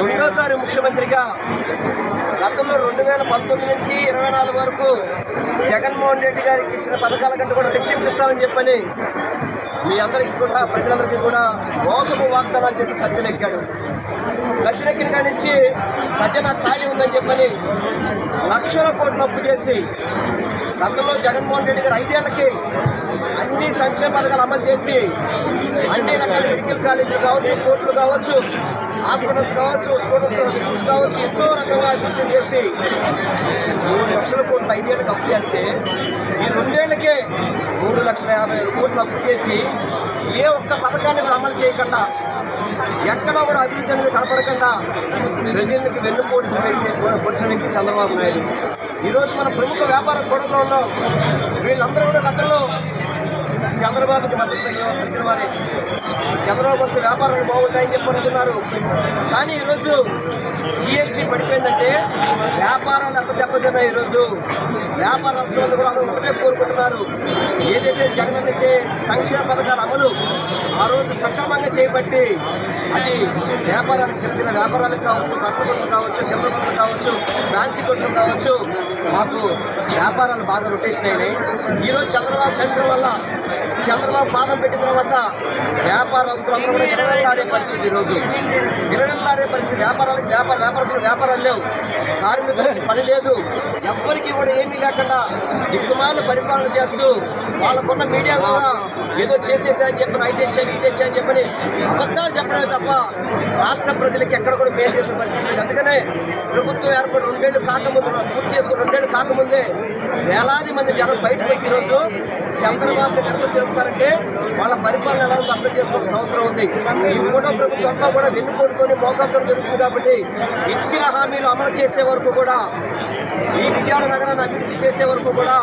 రెండోసారి ముఖ్యమంత్రిగా గతంలో 2019 నుంచి 24 వరకు జగన్మోహన్ రెడ్డి గారికి ఇచ్చిన పథకాల కంటే కూడా రెట్టింపిస్తానని చెప్పని మీ అందరికీ కూడా ప్రజలందరికీ కూడా మోసపు వాగ్దానాలు చేసి కత్తినెక్కాడు. కత్తినెక్కిన కాడి నుంచి ఖజానా ఖాళీ ఉందని చెప్పని లక్షల కోట్లు అప్పు చేసి గతంలో జగన్మోహన్ రెడ్డి గారు 5 ఏళ్లకి అన్ని సంక్షేమ పథకాలు అమలు చేసి అన్ని రకాల మెడికల్ కాలేజీలు కావచ్చు, కోర్టులు కావచ్చు, హాస్పిటల్స్ కావచ్చు, స్కూల్స్ కావచ్చు, ఎన్నో రకంగా అభివృద్ధి చేసి 3 లక్షల కోట్లు 5 ఏళ్ళకి అప్పు చేస్తే ఈ 2 ఏళ్లకే 3,50,000 కోట్లు అప్పు చేసి ఏ ఒక్క పథకాన్ని అమలు చేయకుండా ఎక్కడా కూడా అభివృద్ధి అనేది కనపడకుండా ప్రజలకి పొడిచిన వ్యక్తి చంద్రబాబు నాయుడు. ఈరోజు మన ప్రముఖ వ్యాపార కూడల్లో ఉన్నాం. వీళ్ళందరూ కూడా గతంలో చంద్రబాబుకి మద్దతు పెట్టిన వారే. చంద్రబాబు వస్తే వ్యాపారాలు బాగుంటాయని చెప్పుకుంటున్నారు. కానీ ఈరోజు జిఎస్టీ పడిపోయిందంటే వ్యాపారాలు ఎంత దెబ్బతిన్నాయి. ఈరోజు వ్యాపారస్తులు కూడా ఒకటే కోరుకుంటున్నారు, ఏదైతే జగన్ ఇచ్చే సంక్షేమ పథకాల అమలు ఆ రోజు సక్రమంగా చేయబట్టి అది వ్యాపారాలకు చిన్న చిన్న వ్యాపారాలకు కావచ్చు, కట్ల కొట్లు కావచ్చు, చంద్రబాబు కావచ్చు, ఫ్యాన్సీ కొట్లు కావచ్చు, మాకు వ్యాపారాలు బాగా రొటేషన్ అయినాయి. ఈరోజు చంద్రబాబు దళితుల వల్ల చంద్రబాబు పాదం పెట్టిన తర్వాత వ్యాపారస్తులందరూ కూడా విరవెల్లాడే పరిస్థితి. ఈరోజు విరవెల్లాడే పరిస్థితి. వ్యాపారస్తులు వ్యాపారాలు లేవు, కార్మికులకి పని లేదు, ఎవ్వరికీ కూడా ఏమీ లేకుండా దిక్కుమాలు పరిపాలన చేస్తూ వాళ్ళకున్న మీడియా ద్వారా ఏదో చేసేసాయని చెప్పని అయితే ఇచ్చాను ఇదే చేయని చెప్పని అబద్ధాలు చెప్పడమే తప్ప రాష్ట్ర ప్రజలకి ఎక్కడ కూడా మేలు చేసిన పరిస్థితి లేదు. అందుకనే ప్రభుత్వం ఏర్పడి 2 ఏళ్ళు కాకముందు పూర్తి చేసుకుని 2 ఏళ్ళు కాకముందే వేలాది మంది జనం బయటకు వచ్చి ఈరోజు చంద్రబాబు నిరసన జరుపుతారంటే వాళ్ళ పరిపాలన ఎలా ఉందో అర్థం చేసుకోవాల్సిన అవసరం ఉంది. ఈ కూడా ప్రభుత్వం అంతా కూడా వెన్నుపోటుకొని మోసాలతో జరుగుతుంది కాబట్టి ఇచ్చిన హామీలు అమలు చేసే వరకు కూడా, ఈ విజయవాడ నగరాన్ని అభివృద్ధి చేసే వరకు కూడా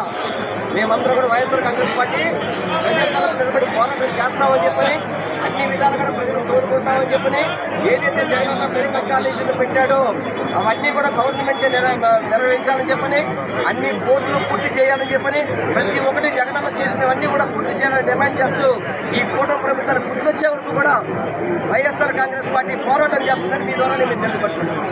మేమందరం కూడా వైఎస్ఆర్ కాంగ్రెస్ పార్టీ ప్రజల నిలబడి పోరాటం చేస్తామని చెప్పని, అన్ని విధాలు కూడా ప్రజలు తోడుకుంటామని చెప్పని, ఏదైతే జగనన్న మెడికల్ కాలేజీలు పెట్టాడో అవన్నీ కూడా గవర్నమెంట్ నెరవేర్చాలని చెప్పని, అన్ని కోర్టులు పూర్తి చేయాలని చెప్పని, ప్రతి ఒక్కటి జగనన్న చేసినవన్నీ కూడా పూర్తి చేయాలని డిమాండ్ చేస్తూ ఈ కూటమి ప్రభుత్వాన్ని గుర్తొచ్చే వరకు కూడా వైఎస్ఆర్ కాంగ్రెస్ పార్టీ పోరాటం చేస్తుందని మీ ద్వారా మేము తెలియపడుతున్నాం.